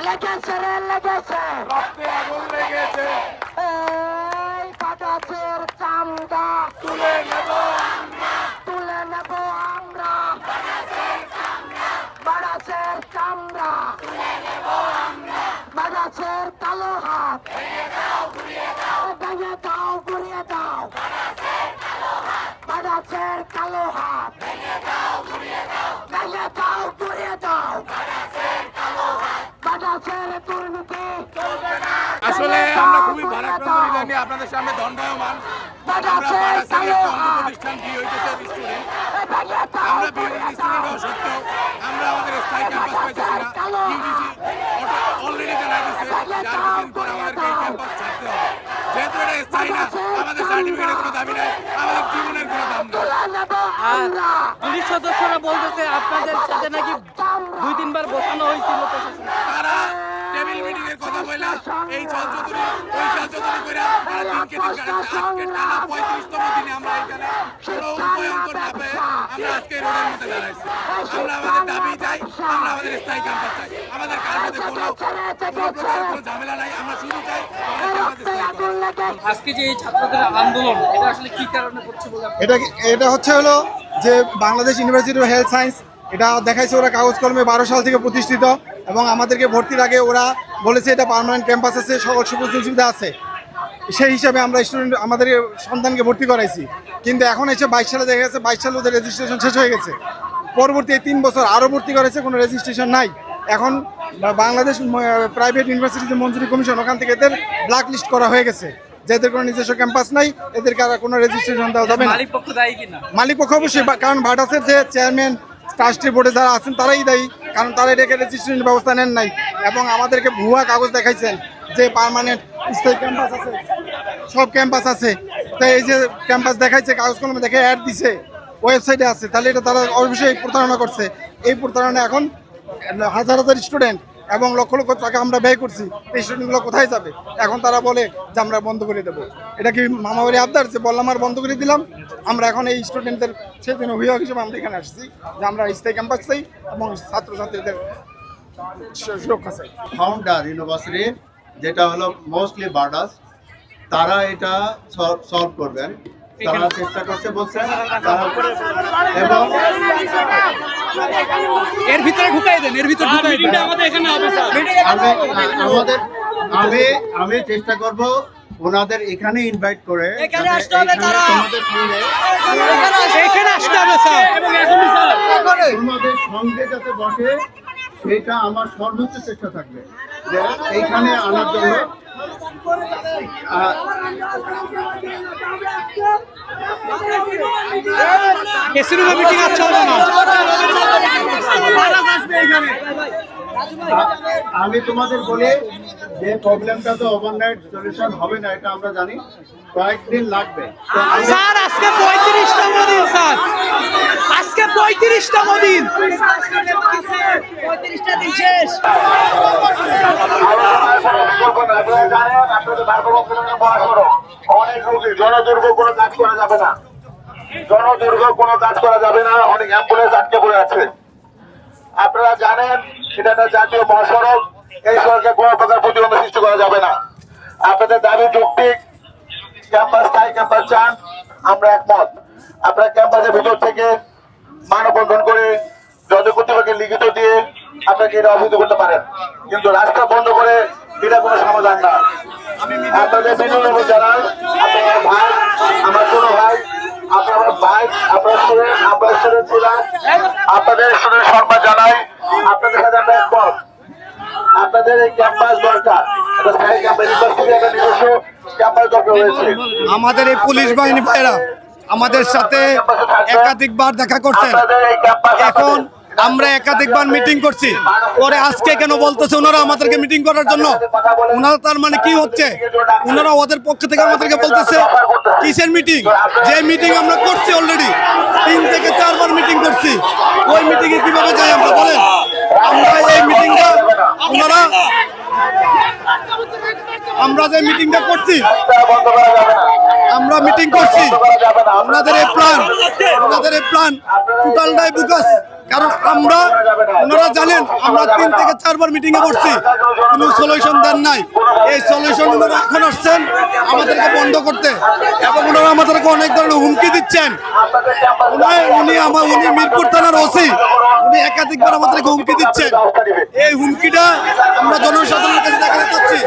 লেগেছে রে লেগেছে, রক্তে আগুন লেগেছে, এই বাজাজের চামড়া তুলে নেব তুলে নেব আমরা, বাজাজের চামড়া বাজাজের কালো হাত ভেঙে দাও ঘুরিয়ে দাও, বাজাজের কালো হাত ভেঙে দাও ঘুরিয়ে দাও, বাজাজের দুর্নীতি আসলে আমরা খুবই ভারাক্রান্ত হৃদয় নিয়ে আপনাদের সামনে দণ্ডায়মান। আমরা বারাসাতের একটি অঙ্গ প্রতিষ্ঠান কি হইতেছে স্টুডেন্ট, আমরা বিএনপি স্টুডেন্ট হওয়া সত্ত্বেও আমরা আমাদের স্থায়ী ক্যাম্পাস পাইতেছি না। ইউজিসি অলরেডি জানাই দিচ্ছে যে আর কিছুদিন পর আমাদেরকে এই ক্যাম্পাস ছাড়তে হবে। যেহেতু এটা স্থায়ী না, আমাদের সার্টিফিকেটের কোনো দাবি নাই, আমাদের জীবনের কোনো দাম নেই। পুলিশ সদস্যরা বলতেছে আপনাদের সাথে নাকি 2-3 বার বসানো হয়েছিল প্রশাসন। তারা টেবিল মিটিং এর কথা বলে এই চলচতুরি ওই চলচতুরি করে তারা দিনকে দিন কাটাচ্ছে। আজকে টানা 35তম দিনে আমরা এখানে কোনো উপায়ন্তর না পেয়ে আমরা আজকে রোডের মধ্যে দাঁড়াইছি। আমরা আমাদের দাবি চাই, আমরা আমাদের স্থায়ী ক্যাম্পাস চাই, আমাদের কার মধ্যে কোনো প্রকার কোনো ঝামেলা নাই। আমরা শুধু চাই আমাদের ক্যাম্পাস স্থায়ী করা। আজকে যে এই ছাত্রদের আন্দোলন এটা আসলে কি কারণে করছে বলে এটা হচ্ছে হলো যে Bangladesh university of health science এটা দেখাইছে ওরা কাগজ কলমে 12 সাল থেকে প্রতিষ্ঠিত এবং আমাদেরকে ভর্তির আগে ওরা বলেছে এটা পার্মানেন্ট ক্যাম্পাস আছে, সকল সুযোগ সুবিধা আছে, সেই হিসাবে আমরা স্টুডেন্ট আমাদের সন্তানকে ভর্তি করাইছি। কিন্তু এখন এসে 22 সালে দেখা গেছে 22 সালে ওদের রেজিস্ট্রেশন শেষ হয়ে গেছে, পরবর্তী 3 বছর আরও ভর্তি করেছে, কোনো রেজিস্ট্রেশন নাই। এখন বাংলাদেশ প্রাইভেট ইউনিভার্সিটি মঞ্জুরি কমিশন ওখান থেকে এদের ব্ল্যাক লিস্ট করা হয়ে গেছে, যাদের কোনো নিজস্ব ক্যাম্পাস নাই এদেরকে আর কোনো রেজিস্ট্রেশন দেওয়া যাবে না। মালিক পক্ষ দায়ী কিনা? মালিক পক্ষ অবশ্যই, কারণ ভাটাসের যে চেয়ারম্যান ট্রাস্টি বোর্ডে যারা আছেন তারাই দায়ী, কারণ তারা এটাকে রেজিস্ট্রেশন ব্যবস্থা নেন নাই এবং আমাদেরকে ভুয়া কাগজ দেখাইছেন যে পার্মানেন্ট স্থায়ী ক্যাম্পাস আছে, সব ক্যাম্পাস আছে। তাই এই যে ক্যাম্পাস দেখাইছে কাগজ কলমে দেখে অ্যাড দিছে ওয়েবসাইটে আছে, তাহলে এটা তারা অবশ্যই প্রতারণা করছে। এই প্রতারণা এখন হাজার হাজার স্টুডেন্ট এবং লক্ষ লক্ষ টাকা আমরা ব্যয় করছি, এই স্টুডেন্টগুলো কোথায় যাবে? এখন তারা বলে যে আমরা বন্ধ করে দেবো। এটা কি মামাবাড়ি আবদার যে বললাম আর বন্ধ করে দিলাম? আমরা এখন এই স্টুডেন্টদের সেদিন অভিভাবক হিসেবে আমরা এখানে আসছি যে আমরা স্থায়ী ক্যাম্পাস চাই এবং ছাত্রছাত্রীদের সুরক্ষা চাই। ফাউন্ডার ইউনিভার্সিটি যেটা হলো মোস্টলি বার্ডাস, তারা এটা সলভ করবেন, তারা চেষ্টা করছে বলছে এবং এর ভিতরে ঢুকাই দেন, এর ভিতরে ঢুকাই দেন। আমাদের এখানে হবে স্যার। আমি চেষ্টা করব ওনাদের এখানে ইনভাইট করে এখানে আসতে হবে, তারা তোমাদের সঙ্গে এখানে আসতে হবে স্যার এবং এখনই স্যার তোমাদের সঙ্গে যাতে বসে সেটা আমার সর্বোচ্চ চেষ্টা থাকবে যে এইখানে আনার জন্য। এসি রুমে মিটিং আর চলবে না। আমি তোমাদের বলি যে প্রবলেমটা তো ওভারনাইট সলিউশন হবে না, এটা আমরা জানি, কয়েকদিন লাগবে। স্যার আজকে 35তম দিন স্যার, আজকে 35তম দিন, 35টা দিন শেষ। অনেক রোগী জনদুর্গ কোনো কাজ করা যাবে না, জনদুর্গ কোনো কাজ করা যাবে না, অনেক অ্যাম্বুলেন্স আটকে পড়ে আছে। আপনারা জানেন এটা একটা জাতীয় মহাসড়ক, এই সড়কে কোনো প্রকার প্রতিবন্ধক সৃষ্টি করা যাবে না। আপনাদের দাবি যৌক্তিক, ক্যাম্পাস স্থায়ী ক্যাম্পাস চান, আমরা একমত। আপনারা ক্যাম্পাসের ভিতর থেকে মানববন্ধন করে জজ কর্তৃপক্ষকে লিখিত দিয়ে আপনাকে এটা অবহিত করতে পারেন, কিন্তু রাস্তা বন্ধ করে এটা কোনো সমাধান না। আপনাদের বিনোদন জানান, আপনার ভাই আমার কোনো ভাই, আপনার ভাই, আপনার স্টুডেন্ট, আপনার স্টুডেন্ট ছিলেন, আপনাদের স্টুডেন্ট সম্মান জানাই, আপনাদের সাথে আমরা একমত। আপনাদের এই ক্যাম্পাস দরকার, এটা স্থায়ী ক্যাম্পাস, ইউনিভার্সিটি একটা নিজস্ব ক্যাম্পাস দরকার হয়েছে। আমাদের এই পুলিশ বাহিনী ভাইরা আমাদের সাথে একাধিকবার দেখা করছেন, এখন আমরা একাধিকবার মিটিং করছি, পরে আজকে কেন বলতেছে ওনারা আমাদেরকে মিটিং করার জন্য? ওনারা তার মানে কি হচ্ছে? ওনারা ওদের পক্ষ থেকে আমাদেরকে বলতেছে কিসের মিটিং? যে মিটিং আমরা করছি অলরেডি 3 থেকে 4 বার মিটিং করছি, ওই মিটিংয়ে কিভাবে যাই আমরা বলেন? আমরা এই মিটিংটা ওনারা আমরা যে মিটিংটা করছি, আমরা মিটিং করছি, ওনাদের এই প্ল্যান টোটালটাই বুকাস। কারণ আমরা, ওনারা জানেন আমরা 3 থেকে 4 বার মিটিংয়ে বসছি, কোনো সলিউশন দেন নাই। এই সলিউশন ওনারা এখন আসছেন আমাদেরকে বন্ধ করতে, এবং ওনারা আমাদেরকে অনেক ধরনের হুমকি দিচ্ছেন। উনি মিরপুর থানার ওসি, উনি একাধিকবার আমাদেরকে হুমকি দিচ্ছেন। এই হুমকিটা আমরা জনসাধারণের কাছে দেখাতে চাচ্ছি।